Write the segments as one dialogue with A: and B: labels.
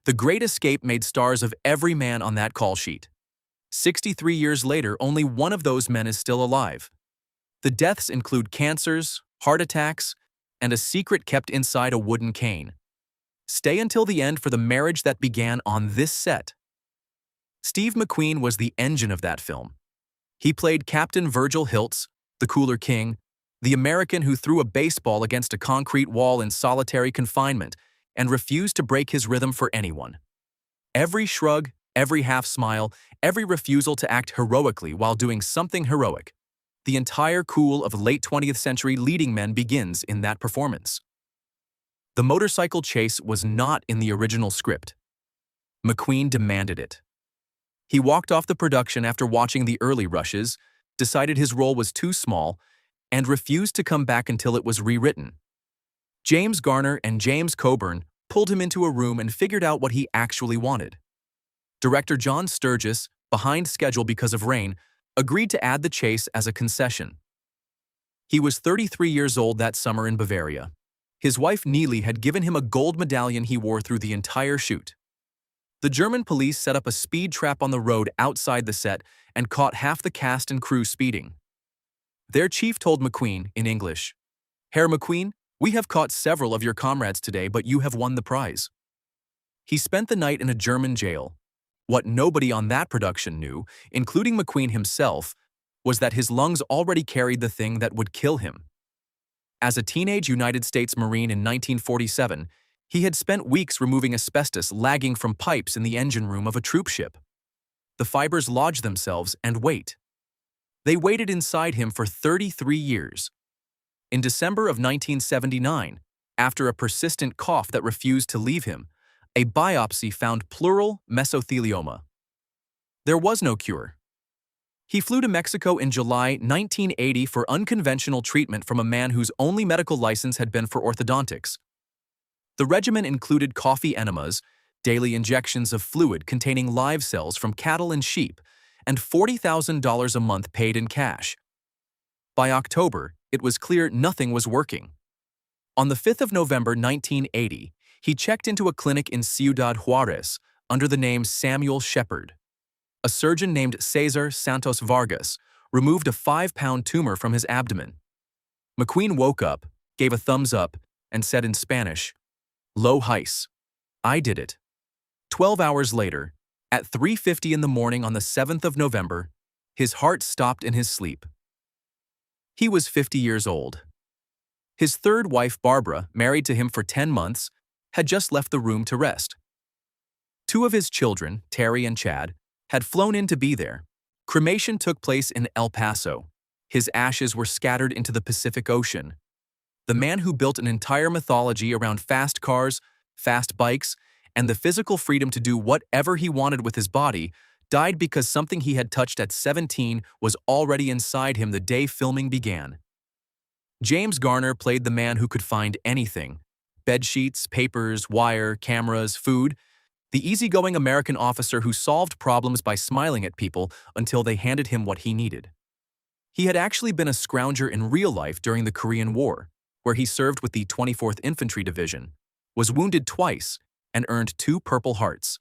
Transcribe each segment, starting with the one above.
A: The Great Escape made stars of every man on that call sheet. 63 years later, only one of those men is still alive. The deaths include cancers, heart attacks, and a secret kept inside a wooden cane. Stay until the end for the marriage that began on this set. Steve McQueen was the engine of that film. He played Captain Virgil Hiltz, the Cooler King, the American who threw a baseball against a concrete wall in solitary confinement and refused to break his rhythm for anyone. Every shrug, every half-smile, every refusal to act heroically while doing something heroic. The entire cool of late 20th century leading men begins in that performance. The motorcycle chase was not in the original script. McQueen demanded it. He walked off the production after watching the early rushes, decided his role was too small, and refused to come back until it was rewritten. James Garner and James Coburn pulled him into a room and figured out what he actually wanted. Director John Sturgis, behind schedule because of rain, agreed to add the chase as a concession. He was 33 years old that summer in Bavaria. His wife Neely had given him a gold medallion he wore through the entire shoot. The German police set up a speed trap on the road outside the set and caught half the cast and crew speeding. Their chief told McQueen, in English, "Herr McQueen, we have caught several of your comrades today, but you have won the prize." He spent the night in a German jail. What nobody on that production knew, including McQueen himself, was that his lungs already carried the thing that would kill him. As a teenage United States Marine in 1947, he had spent weeks removing asbestos lagging from pipes in the engine room of a troop ship. The fibers lodge themselves and wait. They waited inside him for 33 years. In December of 1979, after a persistent cough that refused to leave him, a biopsy found pleural mesothelioma. There was no cure. He flew to Mexico in July 1980 for unconventional treatment from a man whose only medical license had been for orthodontics. The regimen included coffee enemas, daily injections of fluid containing live cells from cattle and sheep, and $40,000 a month paid in cash. By October, it was clear nothing was working. On the 5th of November 1980, he checked into a clinic in Ciudad Juarez under the name Samuel Shepard. A surgeon named Cesar Santos Vargas removed a 5-pound tumor from his abdomen. McQueen woke up, gave a thumbs up, and said in Spanish, "Lo hice. I did it." 12 hours later, at 3:50 in the morning on the 7th of November, his heart stopped in his sleep. He was 50 years old. His third wife, Barbara, married to him for 10 months, had just left the room to rest. 2 of his children, Terry and Chad, had flown in to be there. Cremation took place in El Paso. His ashes were scattered into the Pacific Ocean. The man who built an entire mythology around fast cars, fast bikes, and the physical freedom to do whatever he wanted with his body died because something he had touched at 17 was already inside him the day filming began. James Garner played the man who could find anything: bedsheets, papers, wire, cameras, food, the easygoing American officer who solved problems by smiling at people until they handed him what he needed. He had actually been a scrounger in real life during the Korean War, where he served with the 24th Infantry Division, was wounded twice, and earned 2 Purple Hearts.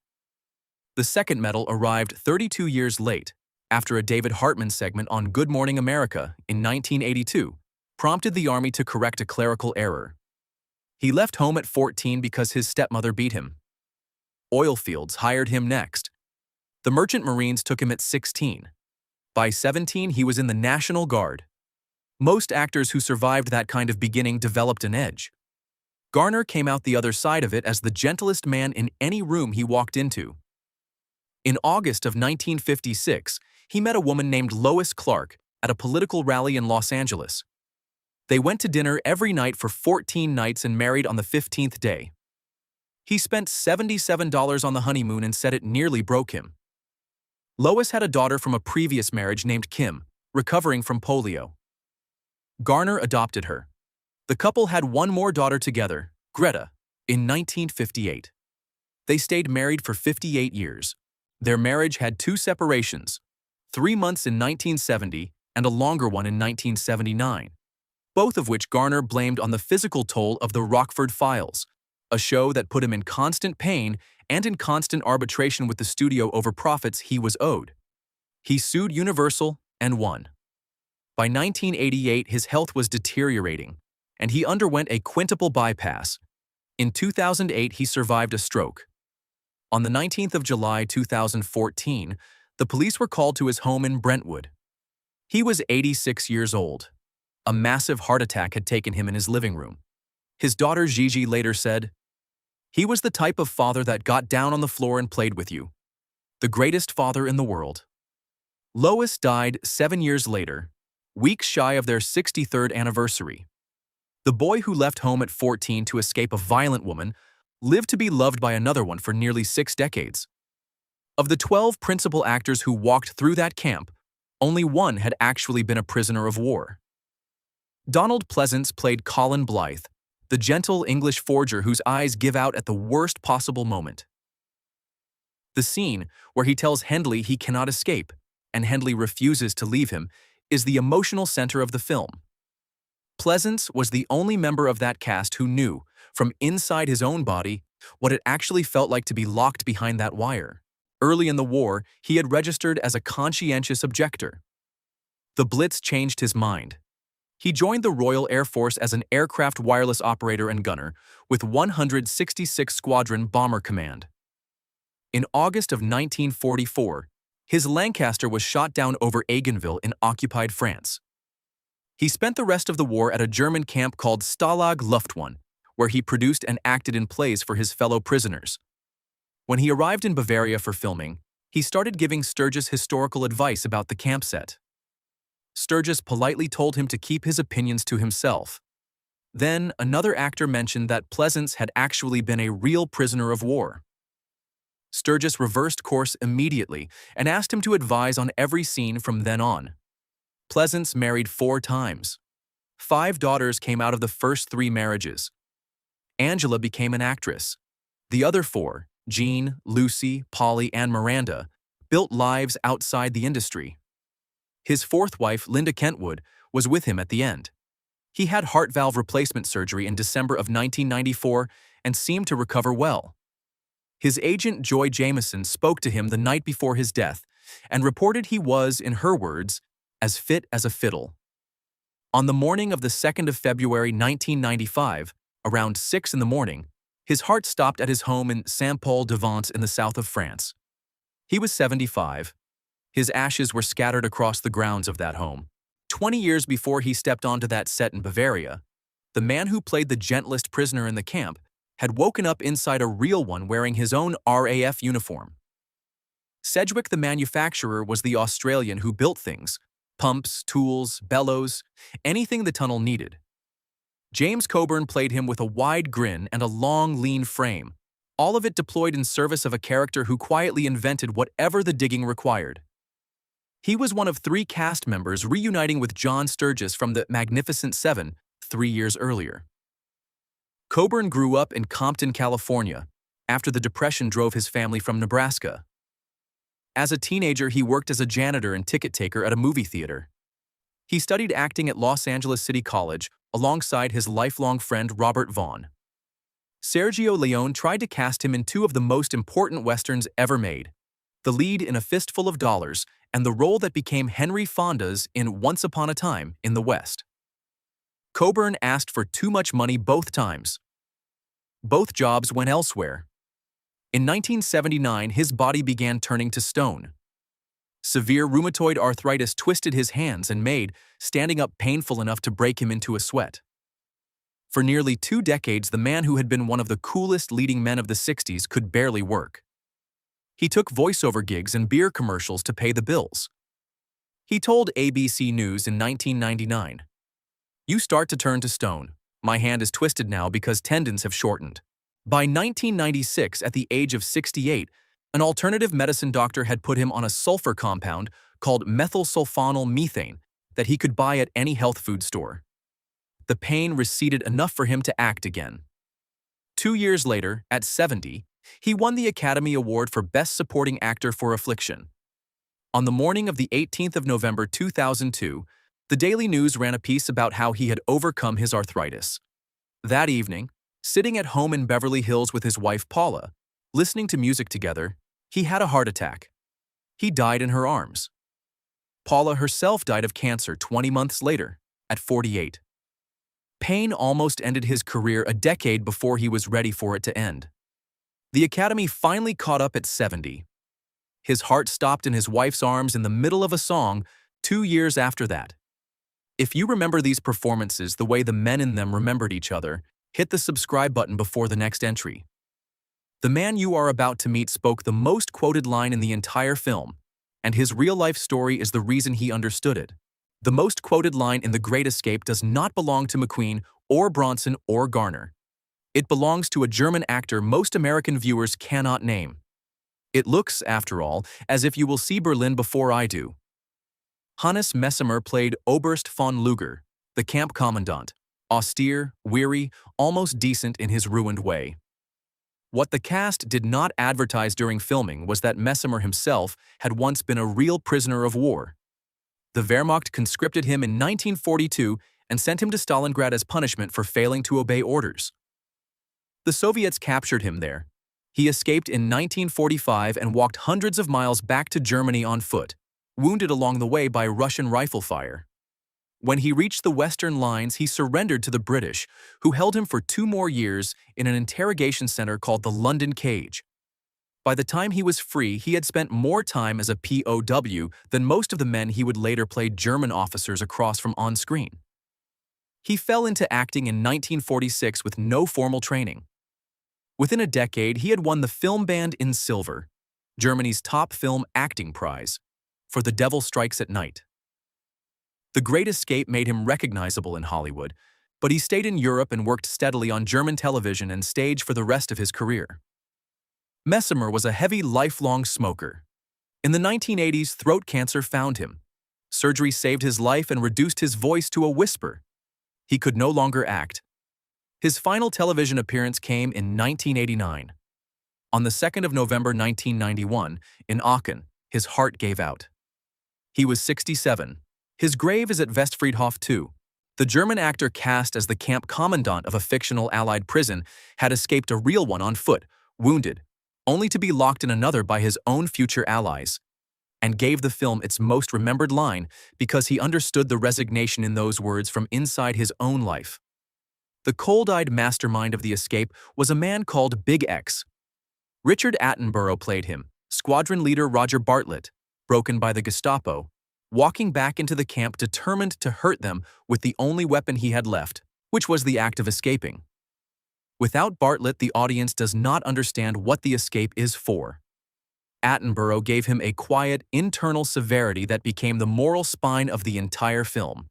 A: The second medal arrived 32 years late, after a David Hartman segment on Good Morning America in 1982 prompted the Army to correct a clerical error. He left home at 14 because his stepmother beat him. Oil fields hired him next. The Merchant Marines took him at 16. By 17, he was in the National Guard. Most actors who survived that kind of beginning developed an edge. Garner came out the other side of it as the gentlest man in any room he walked into. In August of 1956, he met a woman named Lois Clark at a political rally in Los Angeles. They went to dinner every night for 14 nights and married on the 15th day. He spent $77 on the honeymoon and said it nearly broke him. Lois had a daughter from a previous marriage named Kim, recovering from polio. Garner adopted her. The couple had one more daughter together, Greta, in 1958. They stayed married for 58 years. Their marriage had 2 separations, 3 months in 1970 and a longer one in 1979, both of which Garner blamed on the physical toll of the Rockford Files, a show that put him in constant pain and in constant arbitration with the studio over profits he was owed. He sued Universal and won. By 1988, his health was deteriorating, and he underwent a quintuple bypass. In 2008, he survived a stroke. On the 19th of July 2014, the police were called to his home in Brentwood. He was 86 years old. A massive heart attack had taken him in his living room. His daughter Gigi later said, "He was the type of father that got down on the floor and played with you. The greatest father in the world." Lois died 7 years later, weeks shy of their 63rd anniversary. The boy who left home at 14 to escape a violent woman lived to be loved by another one for nearly 6 decades. Of the 12 principal actors who walked through that camp, only one had actually been a prisoner of war. Donald Pleasence played Colin Blythe, the gentle English forger whose eyes give out at the worst possible moment. The scene where he tells Hendley he cannot escape, and Hendley refuses to leave him, is the emotional center of the film. Pleasence was the only member of that cast who knew, from inside his own body, what it actually felt like to be locked behind that wire. Early in the war, he had registered as a conscientious objector. The Blitz changed his mind. He joined the Royal Air Force as an aircraft wireless operator and gunner with 166 Squadron Bomber Command. In August of 1944, his Lancaster was shot down over Agenville in occupied France. He spent the rest of the war at a German camp called Stalag Luft III, where he produced and acted in plays for his fellow prisoners. When he arrived in Bavaria for filming, he started giving Sturgis historical advice about the camp set. Sturgis politely told him to keep his opinions to himself. Then, another actor mentioned that Pleasence had actually been a real prisoner of war. Sturgis reversed course immediately and asked him to advise on every scene from then on. Pleasence married 4 times. 5 daughters came out of the first 3 marriages. Angela became an actress. The other 4, Jean, Lucy, Polly, and Miranda, built lives outside the industry. His 4th wife, Linda Kentwood, was with him at the end. He had heart valve replacement surgery in December of 1994 and seemed to recover well. His agent, Joy Jameson, spoke to him the night before his death and reported he was, in her words, as fit as a fiddle. On the morning of the 2nd of February 1995, around 6 in the morning, his heart stopped at his home in Saint-Paul-de-Vence in the south of France. He was 75. His ashes were scattered across the grounds of that home. 20 years before he stepped onto that set in Bavaria, the man who played the gentlest prisoner in the camp had woken up inside a real one wearing his own RAF uniform. Sedgwick the manufacturer was the Australian who built things: pumps, tools, bellows, anything the tunnel needed. James Coburn played him with a wide grin and a long, lean frame, all of it deployed in service of a character who quietly invented whatever the digging required. He was one of 3 cast members reuniting with John Sturgis from the Magnificent Seven 3 years earlier. Coburn grew up in Compton, California, after the Depression drove his family from Nebraska. As a teenager, he worked as a janitor and ticket taker at a movie theater. He studied acting at Los Angeles City College alongside his lifelong friend Robert Vaughn. Sergio Leone tried to cast him in 2 of the most important westerns ever made, the lead in A Fistful of Dollars and the role that became Henry Fonda's in Once Upon a Time in the West. Coburn asked for too much money both times. Both jobs went elsewhere. In 1979, his body began turning to stone. Severe rheumatoid arthritis twisted his hands and made standing up painful enough to break him into a sweat. For nearly 2 decades, the man who had been one of the coolest leading men of the 60s could barely work. He took voiceover gigs and beer commercials to pay the bills. He told ABC News in 1999, "You start to turn to stone. My hand is twisted now because tendons have shortened." By 1996, at the age of 68, an alternative medicine doctor had put him on a sulfur compound called methylsulfonyl methane that he could buy at any health food store. The pain receded enough for him to act again. 2 years later, at 70, he won the Academy Award for Best Supporting Actor for Affliction. On the morning of the 18th of November 2002, the Daily News ran a piece about how he had overcome his arthritis. That evening, Sitting at home in Beverly Hills with his wife Paula, listening to music together, he had a heart attack. He died in her arms. Paula herself died of cancer 20 months later, at 48. Pain almost ended his career a decade before he was ready for it to end. The Academy finally caught up at 70. His heart stopped in his wife's arms in the middle of a song 2 years after that. If you remember these performances the way the men in them remembered each other, hit the subscribe button before the next entry. The man you are about to meet spoke the most quoted line in the entire film, and his real-life story is the reason he understood it. The most quoted line in The Great Escape does not belong to McQueen or Bronson or Garner. It belongs to a German actor most American viewers cannot name. It looks, after all, as if you will see Berlin before I do. Hannes Messemer played Oberst von Luger, the camp commandant, austere, weary, almost decent in his ruined way. What the cast did not advertise during filming was that Messemer himself had once been a real prisoner of war. The Wehrmacht conscripted him in 1942 and sent him to Stalingrad as punishment for failing to obey orders. The Soviets captured him there. He escaped in 1945 and walked hundreds of miles back to Germany on foot, wounded along the way by Russian rifle fire. When he reached the Western lines, he surrendered to the British, who held him for 2 more years in an interrogation center called the London Cage. By the time he was free, he had spent more time as a POW than most of the men he would later play German officers across from on screen. He fell into acting in 1946 with no formal training. Within a decade, he had won the Film Band in Silver, Germany's top film acting prize, for The Devil Strikes at Night. The Great Escape made him recognizable in Hollywood, but he stayed in Europe and worked steadily on German television and stage for the rest of his career. Messemer was a heavy, lifelong smoker. In the 1980s, throat cancer found him. Surgery saved his life and reduced his voice to a whisper. He could no longer act. His final television appearance came in 1989. On the 2nd of November 1991, in Aachen, his heart gave out. He was 67. His grave is at Westfriedhof II. The German actor cast as the camp commandant of a fictional Allied prison had escaped a real one on foot, wounded, only to be locked in another by his own future allies, and gave the film its most remembered line because he understood the resignation in those words from inside his own life. The cold-eyed mastermind of the escape was a man called Big X. Richard Attenborough played him, squadron leader Roger Bartlett, broken by the Gestapo, walking back into the camp determined to hurt them with the only weapon he had left, which was the act of escaping. Without Bartlett, the audience does not understand what the escape is for. Attenborough gave him a quiet, internal severity that became the moral spine of the entire film.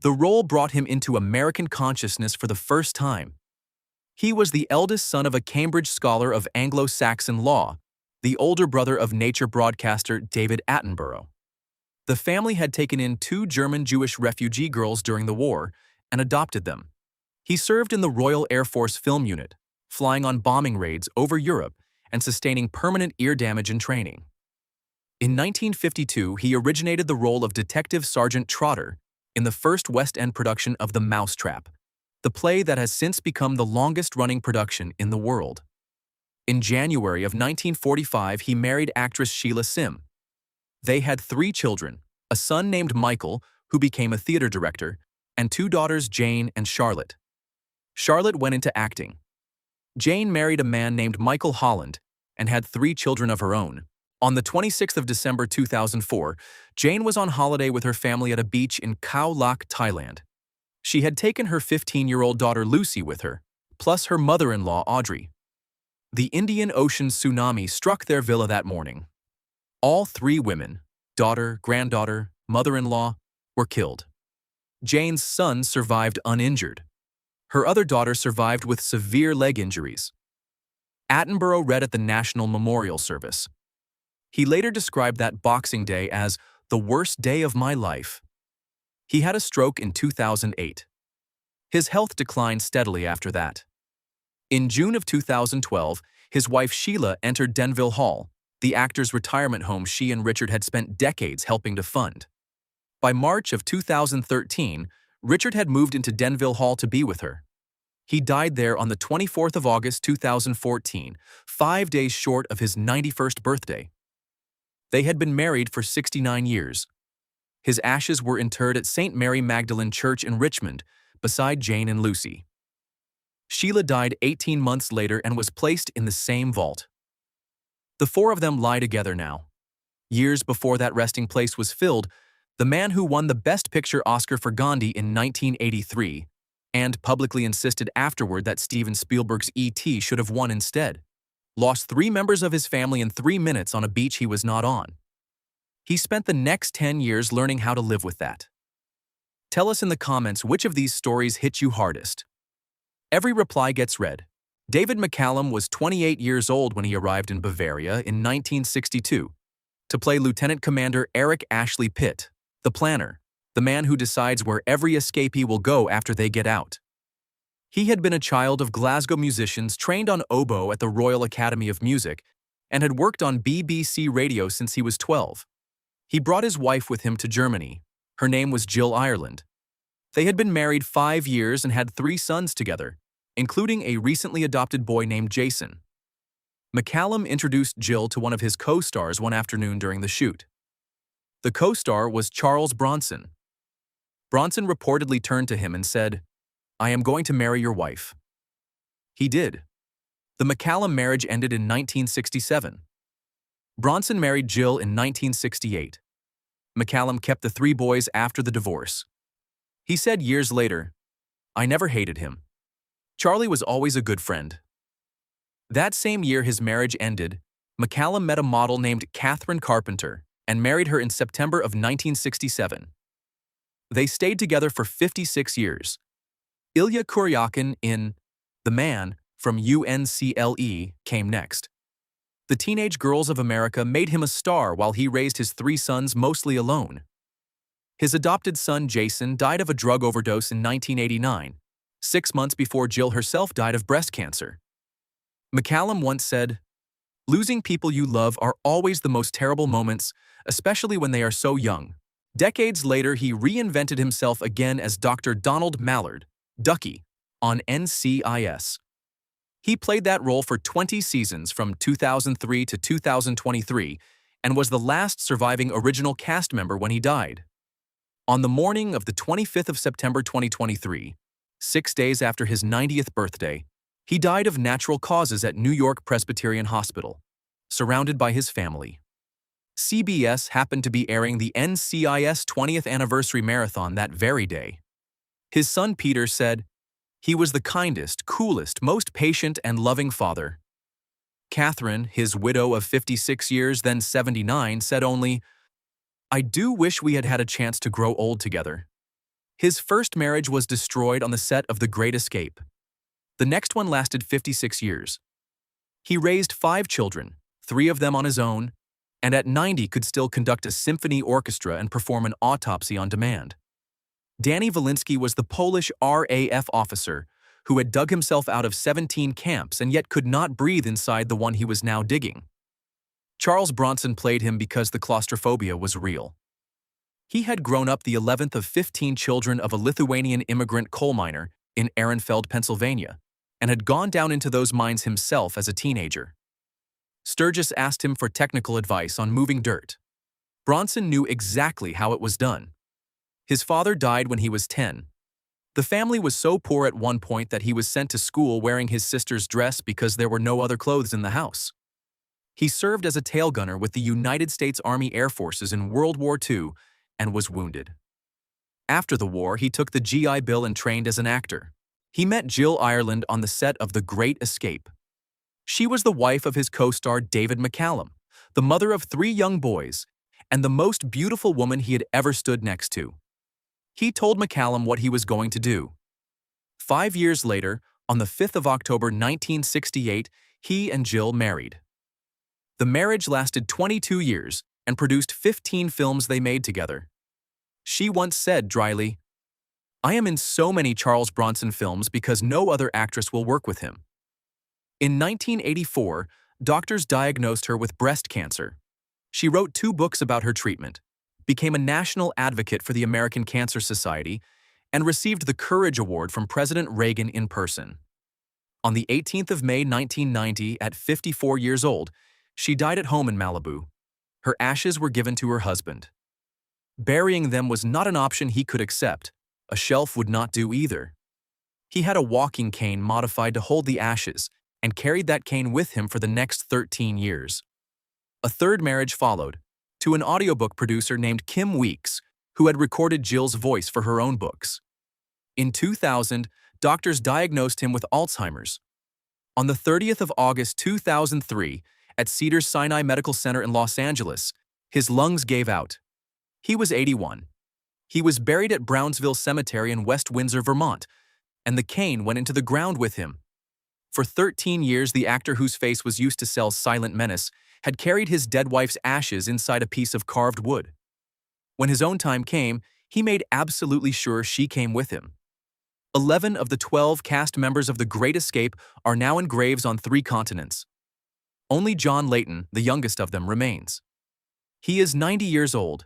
A: The role brought him into American consciousness for the first time. He was the eldest son of a Cambridge scholar of Anglo-Saxon law, the older brother of nature broadcaster David Attenborough. The family had taken in 2 German Jewish refugee girls during the war and adopted them. He served in the Royal Air Force Film Unit, flying on bombing raids over Europe and sustaining permanent ear damage in training. In 1952, he originated the role of Detective Sergeant Trotter in the first West End production of The Mousetrap, the play that has since become the longest-running production in the world. In January of 1945, he married actress Sheila Sim. They had 3 children, a son named Michael, who became a theater director, and 2 daughters, Jane and Charlotte. Charlotte went into acting. Jane married a man named Michael Holland and had 3 children of her own. On the 26th of December 2004, Jane was on holiday with her family at a beach in Khao Lak, Thailand. She had taken her 15-year-old daughter Lucy with her, plus her mother-in-law Audrey. The Indian Ocean tsunami struck their villa that morning. All 3 women, daughter, granddaughter, mother-in-law, were killed. Jane's son survived uninjured. Her other daughter survived with severe leg injuries. Attenborough read at the National Memorial Service. He later described that Boxing Day as the worst day of my life. He had a stroke in 2008. His health declined steadily after that. In June of 2012, his wife Sheila entered Denville Hall, the actor's retirement home she and Richard had spent decades helping to fund. By March of 2013, Richard had moved into Denville Hall to be with her. He died there on the 24th of August 2014, 5 days short of his 91st birthday. They had been married for 69 years. His ashes were interred at St. Mary Magdalene Church in Richmond, beside Jane and Lucy. Sheila died 18 months later and was placed in the same vault. The four of them lie together now. Years before that resting place was filled, the man who won the Best Picture Oscar for Gandhi in 1983, and publicly insisted afterward that Steven Spielberg's E.T. should have won instead, lost 3 members of his family in 3 minutes on a beach he was not on. He spent the next 10 years learning how to live with that. Tell us in the comments which of these stories hit you hardest. Every reply gets read. David McCallum was 28 years old when he arrived in Bavaria in 1962 to play Lieutenant Commander Eric Ashley Pitt, the planner, the man who decides where every escapee will go after they get out. He had been a child of Glasgow musicians trained on oboe at the Royal Academy of Music and had worked on BBC Radio since he was 12. He brought his wife with him to Germany. Her name was Jill Ireland. They had been married 5 years and had 3 sons together, including a recently adopted boy named Jason. McCallum introduced Jill to one of his co-stars one afternoon during the shoot. The co-star was Charles Bronson. Bronson reportedly turned to him and said, "I am going to marry your wife." He did. The McCallum marriage ended in 1967. Bronson married Jill in 1968. McCallum kept the 3 boys after the divorce. He said years later, "I never hated him. Charlie was always a good friend." That same year his marriage ended, McCallum met a model named Catherine Carpenter and married her in September of 1967. They stayed together for 56 years. Ilya Kuryakin in The Man from UNCLE came next. The Teenage Girls of America made him a star while he raised his 3 sons mostly alone. His adopted son Jason died of a drug overdose in 1989, 6 months before Jill herself died of breast cancer. McCallum once said, "Losing people you love are always the most terrible moments, especially when they are so young." Decades later, he reinvented himself again as Dr. Donald Mallard, Ducky, on NCIS. He played that role for 20 seasons from 2003 to 2023 and was the last surviving original cast member when he died. On the morning of the 25th of September 2023, 6 days after his 90th birthday, he died of natural causes at New York Presbyterian Hospital, surrounded by his family. CBS happened to be airing the NCIS 20th Anniversary Marathon that very day. His son Peter said, "He was the kindest, coolest, most patient and loving father." Catherine, his widow of 56 years, then 79, said only, "I do wish we had had a chance to grow old together." His first marriage was destroyed on the set of The Great Escape. The next one lasted 56 years. He raised 5 children, 3 of them on his own, and at 90 could still conduct a symphony orchestra and perform an autopsy on demand. Danny Walensky was the Polish RAF officer who had dug himself out of 17 camps and yet could not breathe inside the one he was now digging. Charles Bronson played him because the claustrophobia was real. He had grown up the 11th of 15 children of a Lithuanian immigrant coal miner in Ehrenfeld, Pennsylvania, and had gone down into those mines himself as a teenager. Sturgis asked him for technical advice on moving dirt. Bronson knew exactly how it was done. His father died when he was 10. The family was so poor at one point that he was sent to school wearing his sister's dress because there were no other clothes in the house. He served as a tail gunner with the United States Army Air Forces in World War II and was wounded. After the war, he took the GI Bill and trained as an actor. He met Jill Ireland on the set of The Great Escape. She was the wife of his co-star David McCallum, the mother of 3 young boys, and the most beautiful woman he had ever stood next to. He told McCallum what he was going to do. 5 years later, on the 5th of October 1968, he and Jill married. The marriage lasted 22 years and produced 15 films they made together. She once said dryly, "I am in so many Charles Bronson films because no other actress will work with him." In 1984, doctors diagnosed her with breast cancer. She wrote 2 books about her treatment, became a national advocate for the American Cancer Society, and received the Courage Award from President Reagan in person. On the 18th of May 1990, at 54 years old, she died at home in Malibu. Her ashes were given to her husband. Burying them was not an option he could accept. A shelf would not do either. He had a walking cane modified to hold the ashes and carried that cane with him for the next 13 years. A third marriage followed, to an audiobook producer named Kim Weeks, who had recorded Jill's voice for her own books. In 2000, doctors diagnosed him with Alzheimer's. On the 30th of August 2003, at Cedars-Sinai Medical Center in Los Angeles, his lungs gave out. He was 81. He was buried at Brownsville Cemetery in West Windsor, Vermont, and the cane went into the ground with him. For 13 years, the actor whose face was used to sell Silent Menace had carried his dead wife's ashes inside a piece of carved wood. When his own time came, he made absolutely sure she came with him. 11 of the 12 cast members of The Great Escape are now in graves on 3 continents. Only John Leyton, the youngest of them, remains. He is 90 years old,